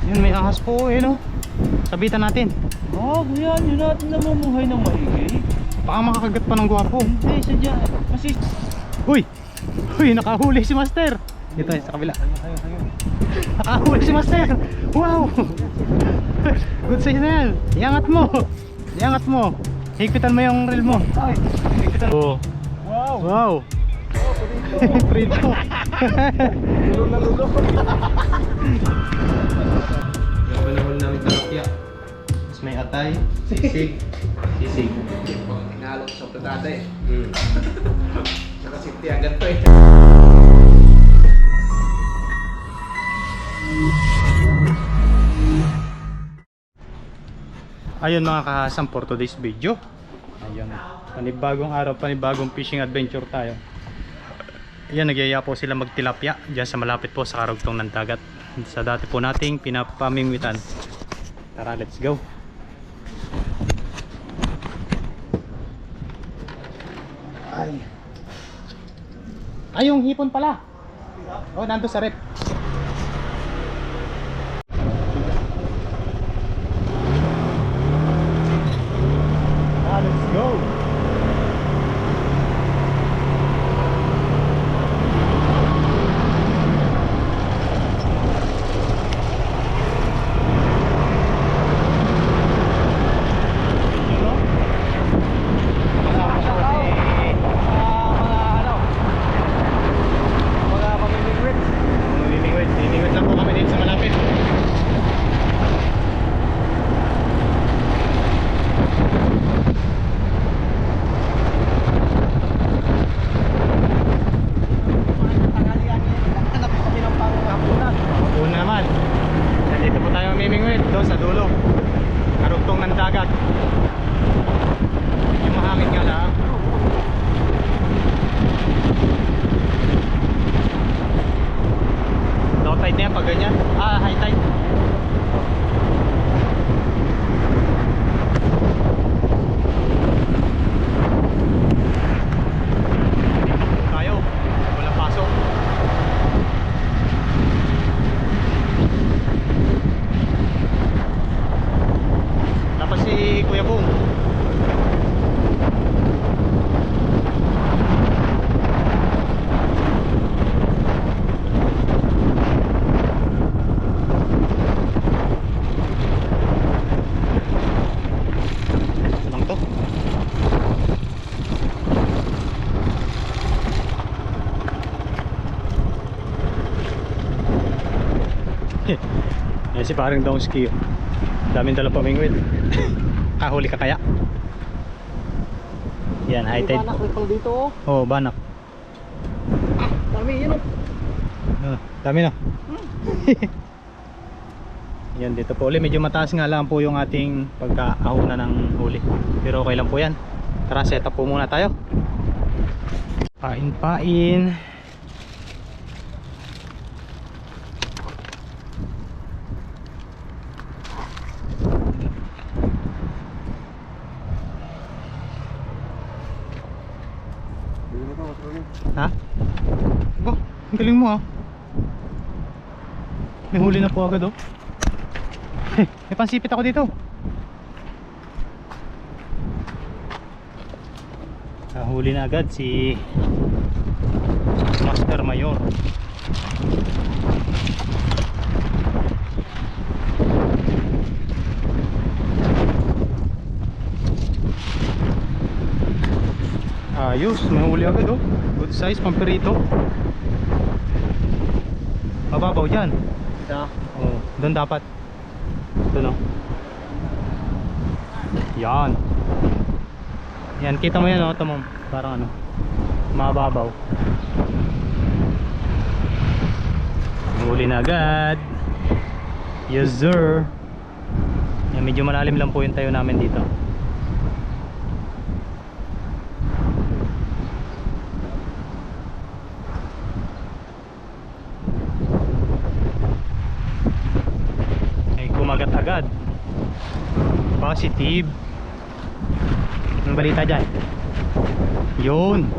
Yun, may ahas po eh, no? Sabitan natin. Wag yan, yun natin namumuhay ng maigi. Baka makakagat pa ng gwapo. Hindi, sadya. Kasi... Uy! Uy, nakahuli si Master. Dito sa kabila. Nakahuli si Master. Wow! Good size na yan. Iangat mo. Iangat mo. Higpitan mo yung reel mo. Higpitan mo. Wow! Wow! Prito. Lulong na lulong. Yung panahon namin talapya. Mas may atay. Sisig. Sisig. Tinalok sa patata eh. Nakasipti agad to eh. Ayun mga kahasam, for today's video. Ayun, panibagong araw, panibagong fishing adventure tayo. Ayan, nagyaya po sila magtilapia dyan sa malapit po sa karugtong ng dagat, sa dati po nating pinapamingwitan. Tara, let's go. Ay, yung hipon pala. Oh, nandun sa rep. Let's go. Mamimingwit lang po kami dito sa malapit. Una naman. Dito po tayo mamimingwit, doon sa dulo. Karugtong ng dagat. Yung mahangin nga lang. Low tide na yan pag ganyan. Ah, high tide. Tayo, walang pasok. Tapos si Kuya Bong. Lang to. Yan si parang down ski. Daming dala pamingwit. Kahuli ka kaya? Yan, high tide. Banak rin dito oh. Oh, banak. Dami yun oh. Dami na. Yan, dito po ulit. Medyo mataas nga lang po yung ating pagkaahunan ng huli. Pero okay lang po yan. Tara, set up po muna tayo. Pain. Ha? Oh, ang galing mo ah. May huli na po agad oh. May pansipit ako dito. Huli na agad si Master Mayor. Ayos, may huli agad oh. Good size, pampirito. Mababaw dyan. Oh, doon dapat. Ito no. Yan. Yan, kita mo yan oh, ito mo. Parang ano, mababaw. Huli na agad. Yes sir. Yan, medyo malalim lang po yung tayo namin dito. Kumagat agad. Positive. Anong balita dyan? Yun.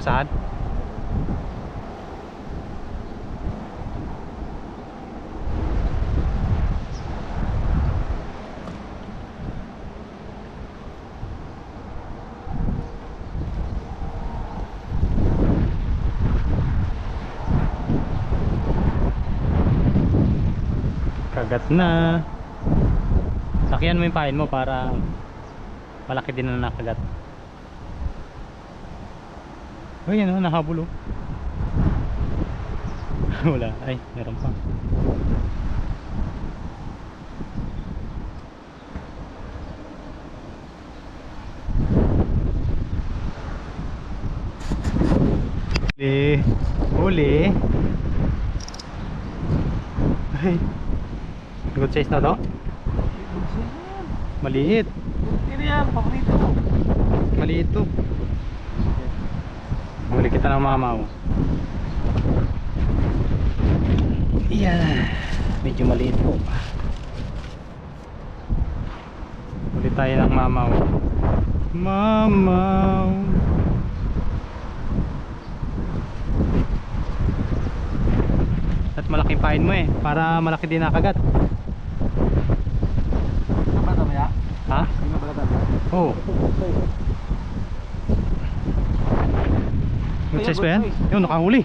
basahan. Kagat na. Sakyan mo yung pain mo para malaki din na nakagat. Ay, ano, nahabol oh. Wala, ay, meron pa. Huli. Huli. Ay. Good size na to? Maliit. Hindi yan, paborito. Maliit to. Huli kita ng mama mo. Yan. Medyo maliit po. Huli tayo ng mama mo. Mamaw. At malaking pain mo eh. Para malaki din nakagat. Apa namanya? Ha? Ini berapa? Oo. Good size ba yan? Yun, nakahuli.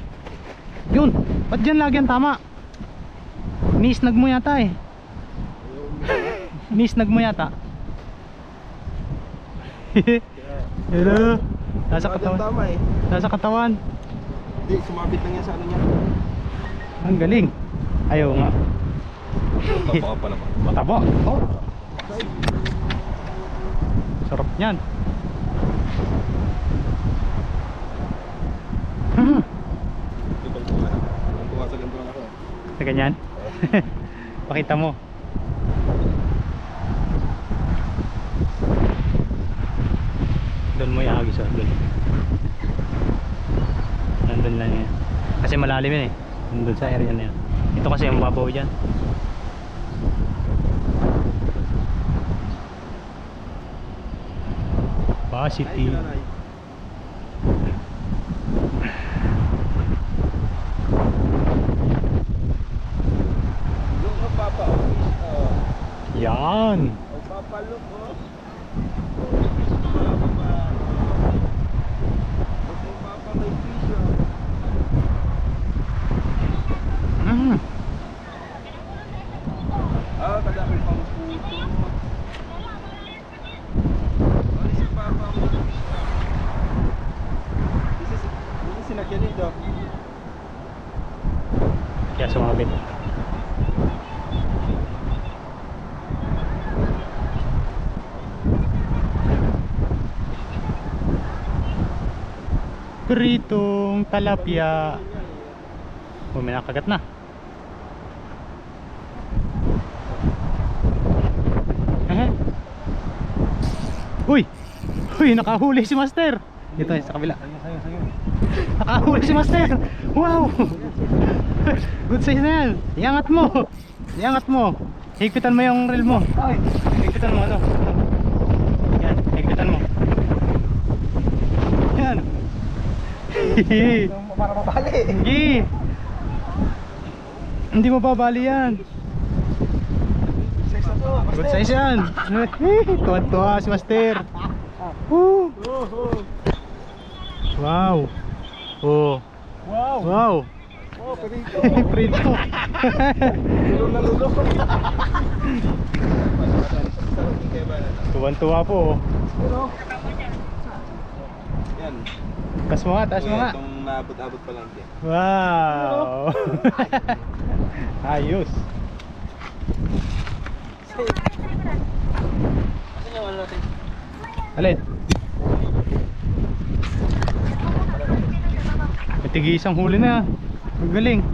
Yun, ba't dyan lagi ang tama? Ni-snag mo yata eh. Ni-snag mo yata. Hello. Nasa katawan. Tama eh. Nasa katawan. Hindi, sumabit lang yan sa ano niya. Ang galing. Ayaw nga. Taba pa naman. Mataba. Oh. Sarap niyan. Tuwa sa ganito lang ako. Sa ganyan? Pakita mo. Doon mo ihagis oh. Doon. Nandun lang yan. Kasi malalim yan eh. Nandun sa area na yan. Ito kasi yung babaw dyan. Capacity. Yan. Mm. Kadami pang puto. Ano si Papa mo? This is sinakyan nito. Kaya sumabit. Pritong talapia. Oh, may nakagat na. Uy! Uy, nakahuli si Master. Dito sa kabila. Nakahuli si Master. Wow! Good size na yan. Iangat mo. Iangat mo. Higpitan mo yung reel mo. Higpitan mo ano. Yan, higpitan mo. Yan. Para mabali. Hindi. Hindi mo babali yan. Good size yan. Tuwan-tuwa si Master. Woo. Wow. Oh. Wow. Wow. Oh, perito. Prito. Lulo na lulo. Tuwan-tuwa po. Pero, yan. Taas mo nga, taas mo nga. Itong naabot-abot pa lang din. Wow. Ayos. Asan yung ano natin? Alin? May tig-isang huli na. Ang galing.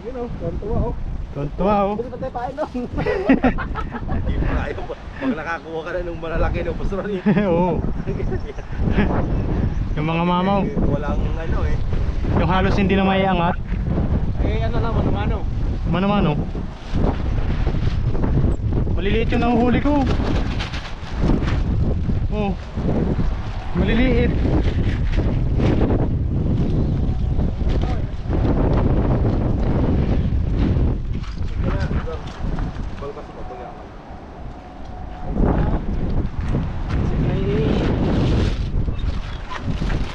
Yun o, tuwan-tuwa o. Tuwan-tuwa oh. Pwede pa tayo pain o. Hindi mo kaya pag nakakuha ka na ng malalaki ng pasuran eh. Oo. Yung mga mamaw. Walang ano eh. Yung halos hindi na maiangat. Eh ano lang, mano-mano. Mano-mano. Maliliit yung nahuhuli ko. Oh. Maliliit.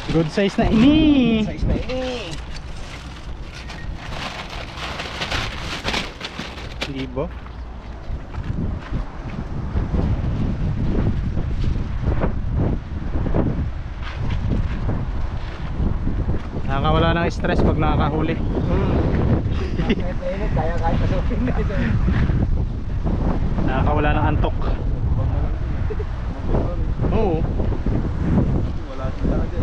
Good size na ini. Size na ini. Libo. Nakakawala ng stress pag nakakahuli. Kaya kahit masukin na ito. Nakakawala ng antok. Oo. Wala sila talaga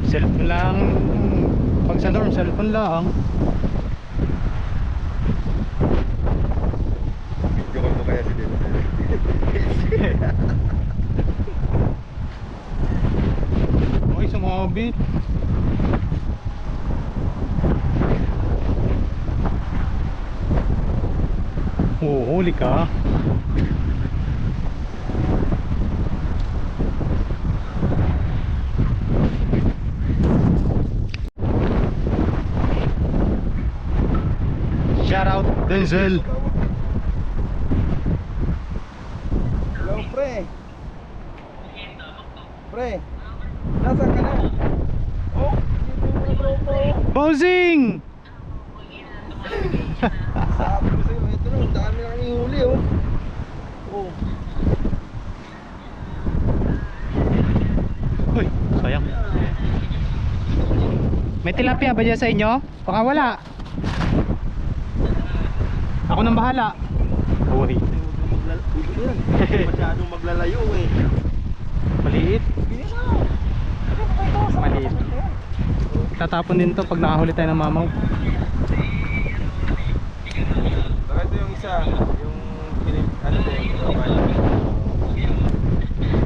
Cellphone lang. Pag sa dorm, cellphone lang. Video call mo kaya si Dino. Uy, sumabit. Oo, huli ka. Shout out Denzel. Hello, pre. Pre. Nasaan ka na? Oh, dito yung mga tropa. Bossing! Sabi ko sa'yo, ito na, ang dami na kaming huli, oh. Oh. Uy, sayang. May tilapia ba dyan sa inyo? Baka wala. Ako nang bahala. Uy, Masyadong maglalayo, eh. maliit. Maliit. Tatapon din to pag nakahuli tayo ng mamaw. Baka ito yung isa, yung ano din,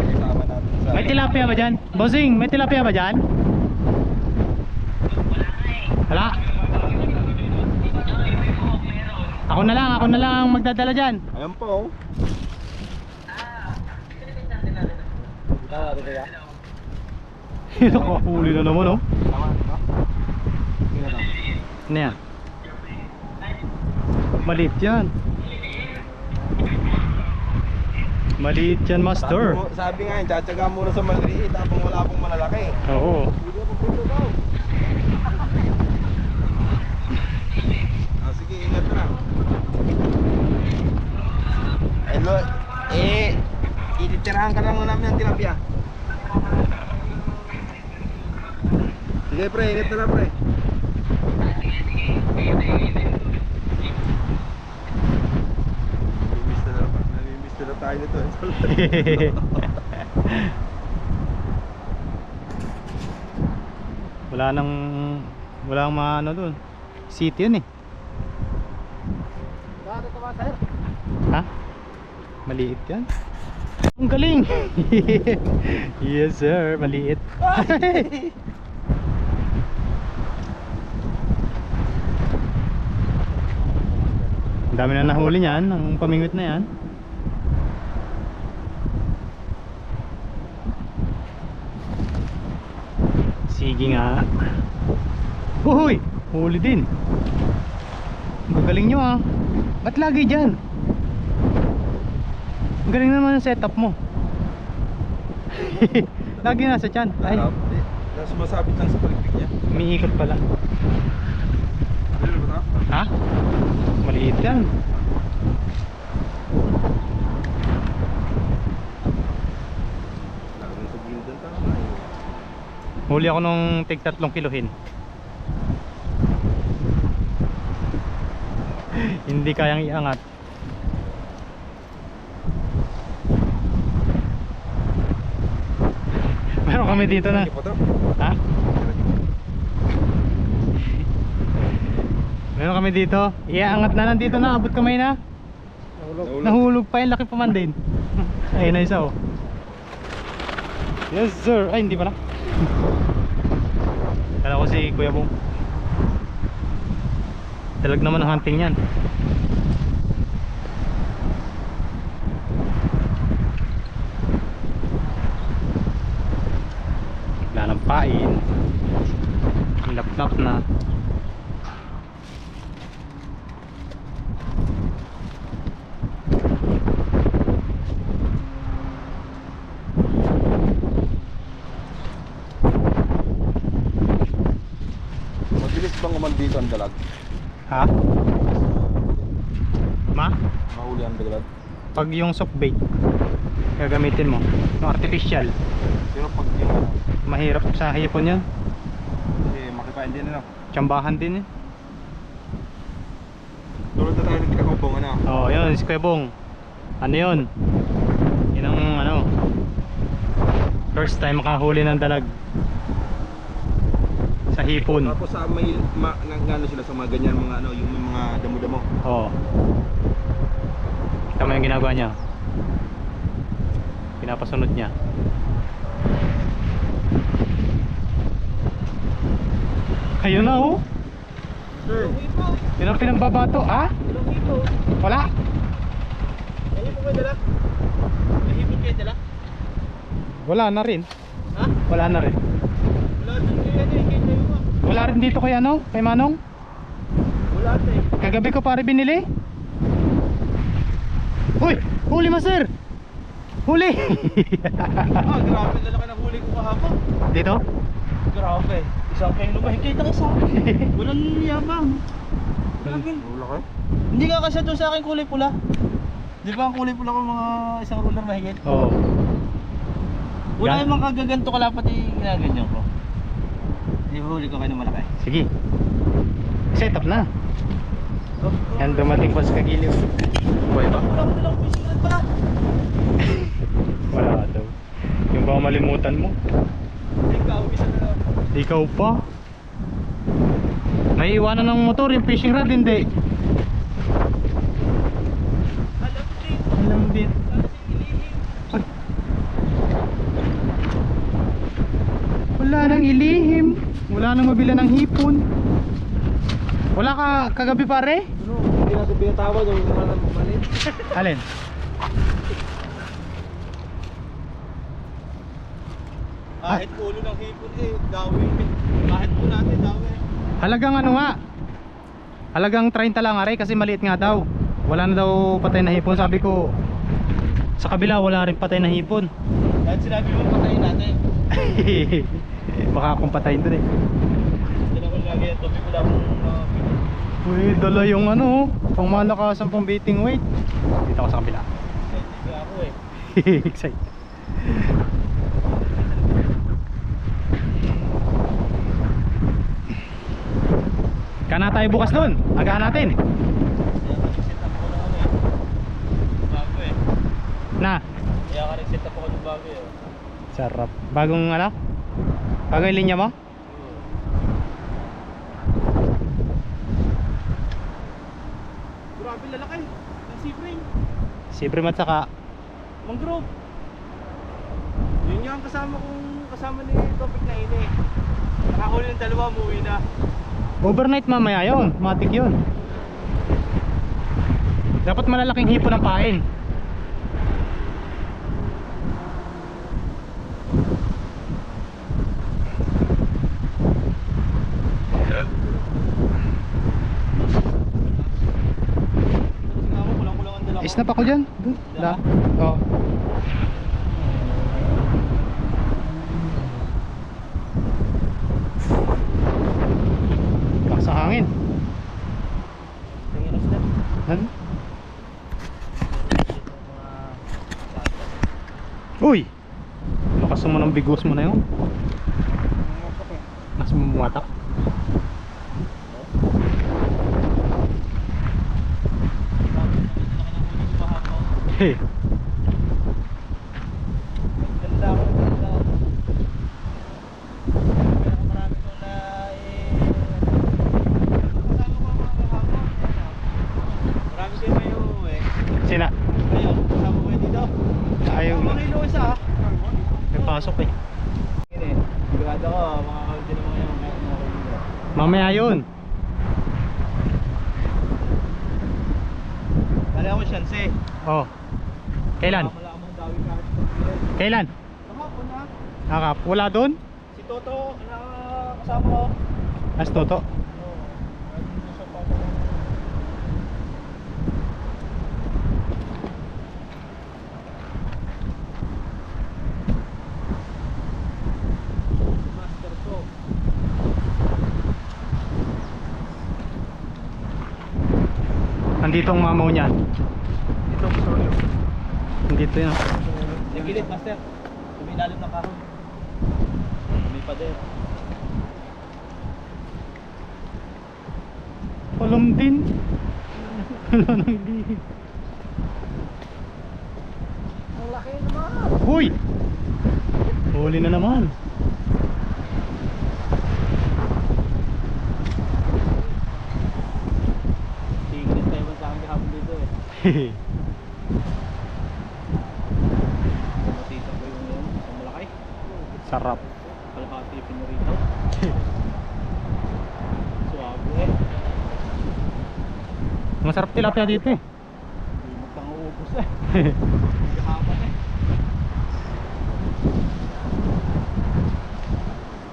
kasama natin sa... May tilapia ba dyan? Bossing, may tilapia ba dyan? Wala. Ako na lang ang magdadala dyan. Ayan po, oh. Tama rin kaya? Nakahuli na naman, oh. Tama rin ba? Ano yan? Maliit yan. Maliit yan, master. Sabi nga yun, tsatsaga muna sa maliit habang wala pong malalaki. Oo. Sige, ingat na. Hello, ititirahan ka lang namin ng tilapia. Sige pre, ingat na lang pre. Namimiss na lang tayo nito eh. Wala nang ano dun. City yun eh. Ha? Maliit yan. Ang galing. Yes sir, maliit. Ang dami na nahuli niyan, ang pamingwit na yan. Sige nga. Uy, huli din. Ang galing nyo ah. Ba't lagi dyan? Ang galing naman ang setup mo. Lagi nasa tiyan. Ay, Sumasabit lang sa paligpig niya. umiikot pala. Ano ba ito? Ha? Maliit yan. Laging sa gildan tayo. Huli ako nung tig 3 kilohin. Hindi kayang iangat. Meron kami dito na. Ha? Meron kami dito. Iaangat na lang dito na. Abot kamay na. Nahulog pa yung laki pa man din. Ayun na isa oh. Yes sir. Ay hindi pa na. Kala ko si Kuya Bong. Talag naman ang hunting yan. Wala nang pain. Lap-lap na. ang dalag. Ha? Ma? Mahuli ang dalag. Pag yung soft bait gagamitin mo, yung artificial, Pero pag yung mahirap sa hipon yan. makipain din ano. Tsambahan din eh. Tulad na tayo ng kinakabong ano. Oh, yun, si Kuya Bong. Ano yun? Yun ang ano, first time makahuli ng dalag sa hipon. Tapos sa may ano sila sa mga ganyan mga ano, yung may mga damo-damo. Oo. Kita mo yung ginagawa niya. Pinapasunod niya. Kayo na oh. Sir, Yun ang pinagbabato. Ah? Wala? Wala na rin. Ha? Wala na rin. Wala din kaya mo. Wala rin dito kay ano? Kay Manong? Wala din. Kagabi ko pare binili. Uy! Huli mo sir! Huli! Grabe na laki ng huli ko kahapon. Dito? Grabe. Isang kayo mahigit ang isa. Walang yabang. Grabe. wala ka? Hindi ka kasi doon sa akin kulay pula. Di ba ang kulay pula ko mga isang ruler mahigit? Oo. Wala Yan. yung mga gaganto kalapat yung ginaganyan ko. Hindi huli ko kayo ng malaki. Sige. Set up na. Yan dumating pa sa kagiliw. Buhay ba? Wala ko nilang fishing rod pala. Wala daw. Yung baka malimutan mo. Ikaw, isa na lang. Ikaw pa. Naiiwanan ng motor yung fishing rod hindi. Alam ko din. Alam din. Sana si ilihim. Ay. Wala nang ilihim. Wala nang mabila ng hipon. Wala ka kagabi pare? Ano, hindi natin pinatawag o wala nang bumalik. Alin? Kahit ulo ng hipon gawin. Kahit po natin gawin. Halagang ano nga? Halagang 30 lang aray kasi maliit nga daw. Wala na daw patay na hipon. Sabi ko sa kabila wala rin patay na hipon. Kahit sinabi mo patayin natin. Baka akong patayin dun eh. Hindi naman lagi yan. Topic ko lang Uy, dala yung ano, pang malakasan pang beating weight. Dito ako sa kabila. hindi ako eh. Excited. Kana tayo bukas doon. Agahan natin. Na. Kaya ka rin-set up ako ng bago eh. Sarap. Bagong ano? Bagong linya mo? Grabe lalaki. Ang sipring. Siyempre mat saka Mangrove. Yun nga ang kasama ni Topic na ini. Nakahuli ng dalawa, umuwi na. overnight mamaya yun. Matik yun. Dapat malalaking hipon ang pain. Nga ako, kulang-kulang ang dala ko. Isnap ako dyan. Doon. La. Oo. Lakas ang hangin. Tingin na sila. Ano? Uy! Lakas mo ng bigos mo na yun. Mas mumuwatak. Hey. Ganda ako, ganda. Marami ko na kasama ko ang mga kahapon. Marami kayo may uuwi. Sina? Ayun, kasama ko yun dito. Ayaw. Mga kilo isa ah. May pasok eh. Hindi, sigurado ko, mga kaunti na mga yung kahit mga kilo. Mamaya yun. Dali ako chance eh. Oh. Kailan? Wala akong dawi kahit pag-ilan. Kailan? Kahapon na. Nakap. Wala doon? Si Toto, na kasama ko. As Toto. Oo. Kahit hindi siya pasok. Master ko. Nandito ang mamaw niyan. Dito ang sorry. Nandito yun. Yung gilid, master. Tumilalim ng kahon. May pader. Alam din. Wala nang hindi. Ang laki naman. Huy! Huli na naman. Tingin tayo sa akin kahapon dito eh. Matita ko yung yun. Ang malaki. Sarap. Kalahati pinurito. Suwabe eh. Masarap tilapia dito eh. Hindi magpang-uubos eh. Kahapan eh.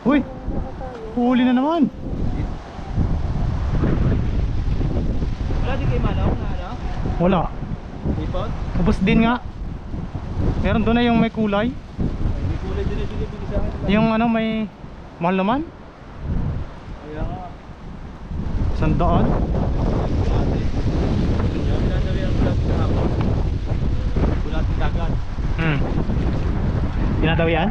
Huy! Huli na naman. Wala di kayo malaw na ano? Wala. Ipot? Ubus din nga. Meron doon na yung may kulay. Ay, may kulay din na binibigay sa akin. Yung ano may mahal naman. Kaya nga. 100. Yung pinadawi ang bulat sa hapon. Bulat ng dagat. Dinadaw yan?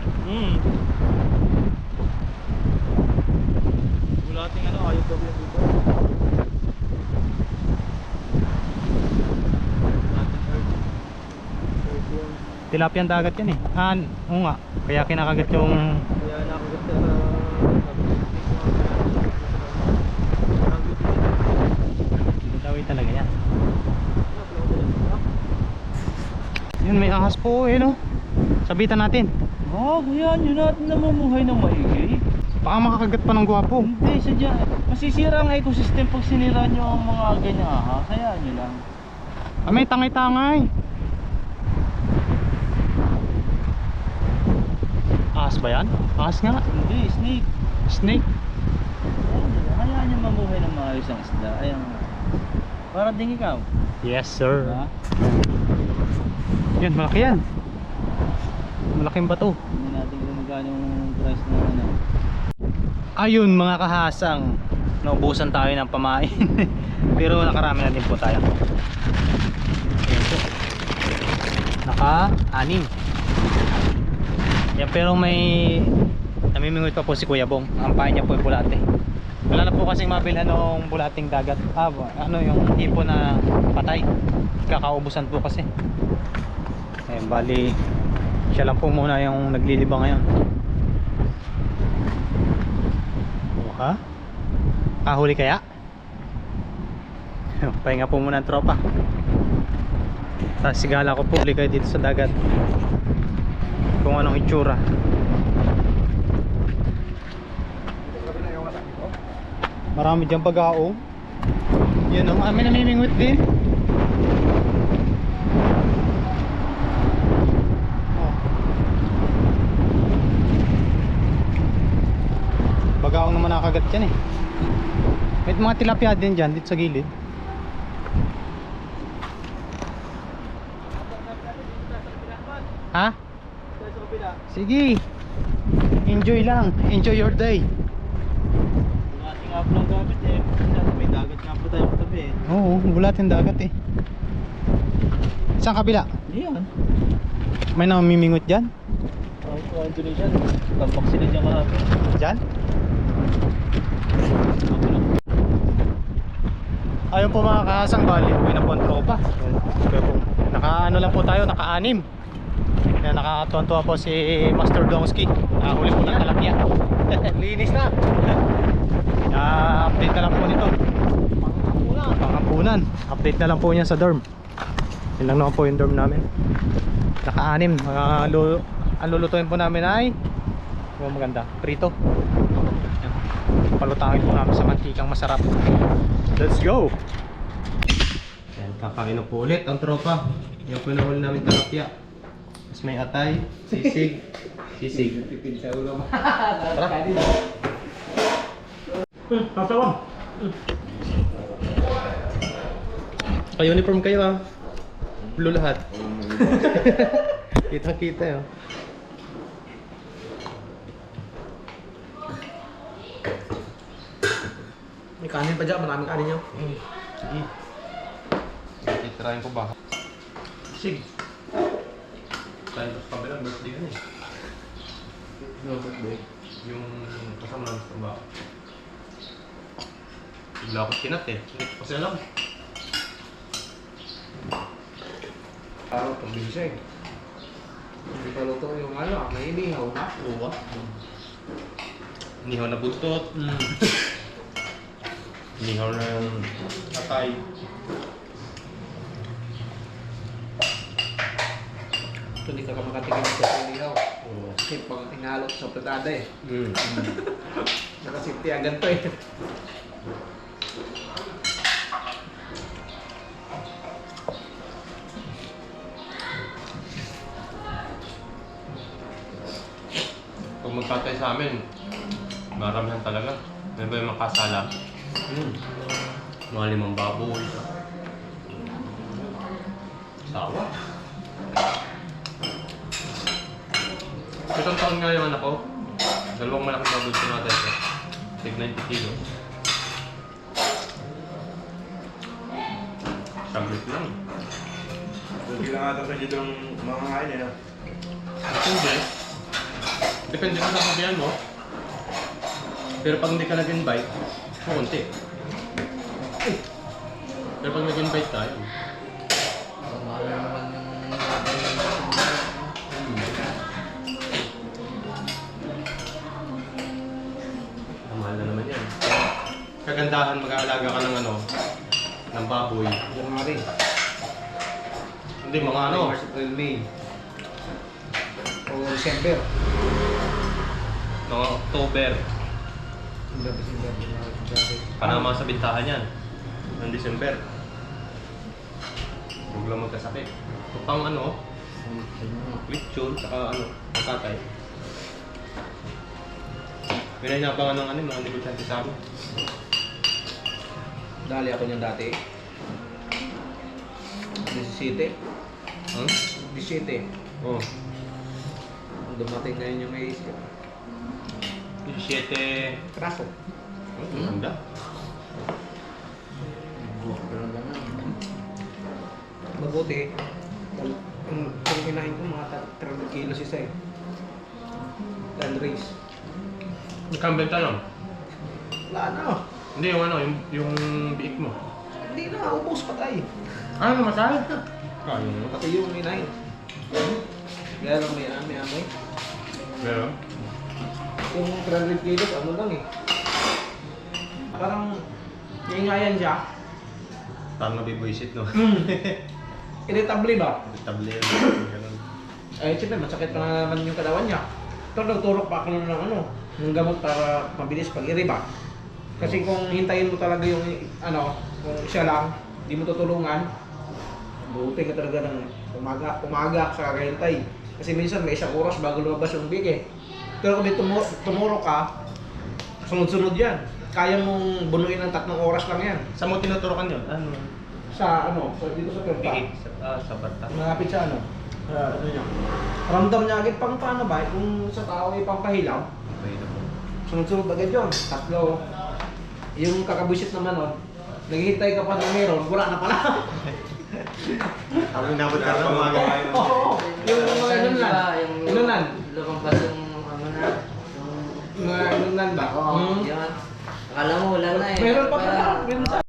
Bulat ng ano, ayaw daw yan dito. Bulat ng earth. Earthworm. Tilapiang dagat yan eh. Oo nga. Kaya kinakagat yung Kaya nakagat sa dinadawi talaga yan. Yun may ahas po eh no. Sabitan natin. oh, yan, yun natin namumuhay ng maigi. Baka makakagat pa ng gwapo. Hindi, sadya. Masisira ang ecosystem pag sinira nyo ang mga ganyan ahas. Hayaan nyo lang. May tangay-tangay. Ahas ba yan? Ahas nga. Hindi, snake. Snake. Hayaan nyo mamuhay ng maayos ang isda. Ayan. Para ding ikaw. Yes sir. Diba? Yan, malaki yan. Malaking bato. Hindi natin kung magkano yung price na ano. Ayun mga kahasang, naubusan tayo ng pamain. Pero nakarami na din po tayo. Ayan po. Naka-anim. Yan, pero may namimingot pa po si Kuya Bong. Ang pain niya po yung bulate. Wala na po kasing mabilhan ng bulating dagat. Ano yung tipo na patay. Kakaubusan po kasi. Ayan, bali siya lang po muna yung naglilibang ngayon. Ha? Huli kaya? Pahinga po muna ang tropa. Tapos sigala ko po uli kayo dito sa dagat. Kung anong itsura. Marami dyan pag-aong. Yun o, amin namimingwit din. Bagaong naman nakagat yan eh. May mga tilapia din dyan dito sa gilid. Ha? Sige. Enjoy lang. Enjoy your day. Bulat nga po lang gamit eh. May dagat nga po tayo katabi eh. Oo, bulatin dagat eh. Saan kabila? Yan. May namimingot dyan? Oh, Indonesian. Tampak sila dyan kahapon. Dyan? Ayun po mga kahasang, bali uwi na po ang tropa. Kaya po, naka ano lang po tayo, naka-anim. Kaya nakakatuwa po si Master Dongski. Nakahuli po ng talapia. Linis na. Update na lang po nito. Pangkapunan. Update na lang po niya sa dorm. Yun lang naman po yung dorm namin. Naka-anim. Ang lulutuin po namin ay maganda, prito. Palutangin po namin sa mantikang masarap. Let's go! Yan, kakain na po ulit ang tropa. Yung po nahuli namin talapia. Tapos may atay, sisig. Sisig. Tara! Kasawang! Ka-uniform kayo ah. Blue lahat. Kitang kita yun. May kanin pa dyan, maraming kanin nyo. Sige. Tirahin ko ba? Sig. Tayo sa kabilang birthday ka na eh. No, birthday. Yung kasama namin sa trabaho. Bigla ako kinat eh. Hindi ko kasi alam. Araw, pambisig. Hindi pa luto yung ano, may inihaw na. Oo. Inihaw na buntot. Inihaw na atay. Ito, hindi ka makatikim sa inihaw. Oo. Kasi pang inalot sa platada eh. Mm. Nakasipti agad to eh. Pag magkatay sa amin, maramihan talaga. May ba yung makasala? Mga 5 baboy. Sawa. Itong taon nga yung anak ko. 2 malaking baboy ko natin. Tig 90 kilo. Saglit lang. Hindi lang ata pwede itong mga kain eh. No? Depende. Depende kung sa sabihan mo. Pero pag hindi ka nag-invite, kukunti. Pero pag nag-invite ka, yun. Mahal naman yung Mahal na naman yan. Kagandahan, mag-aalaga ka ng ano, ng baboy. January. Hindi, mga ano, March, April, May. O December. mga October. December, January. Panama sa bintahan yan. Ng December. Huwag lang magkasakit. So, pang ano, lechon, saka ano, magkatay. Pinahinabangan ng ano, mga negosyante sa amin. Dali ako niyan dati. 17. Hmm? 17. Oh. Dumating na yun yung may 17. kraso. Oh, ganda. Mabuti. Kung kinain ko mga 300 kilos isa eh. Land race. Nagkambenta lang. Wala na. Hindi, yung ano, yung biik mo. Hindi na, ubos patay. Ah, namatay ka. Kaya mo. Pati yung minahin. Kaya lang may amoy. Meron? Yung 300 kilos, ano lang eh. Parang, iingayan siya. Parang nabibuisit, no? Irritable ba? Table, ganun. Eh, siyempre, masakit pa nga naman yung katawan niya. Ito, nagturok pa ako ng ano, ng gamot para mabilis pag-iriba. Kasi kung hintayin mo talaga yung, ano, kung siya lang, di mo tutulungan, buti ka talaga ng umaga sa kakahintay. Kasi minsan may 1 oras bago lumabas yung big eh. Pero kung may tumuro ka, sunod-sunod yan. Kaya mong bunuin ng 3 oras lang yan. Saan mo tinuturokan yun? Ano? Sa ano, dito sa perta. Biik. Sa bata. Malapit sa ano? Ano niya? Ramdam niya agad pang paano ba? Kung sa tao ay pampahilaw, Okay na po. sunod-sunod agad yun. 3. Yung kakabusit naman nun, naghihintay ka pa ng meron, wala na pala. Ako inabot ka Kaya lang umaga. Oo, yung mga inunan. Inunan. Lumampas yung ano na, Mga inunan ba? Oo, Hmm. yun. Akala mo wala na eh. Meron pa Kaya- pala, minsan.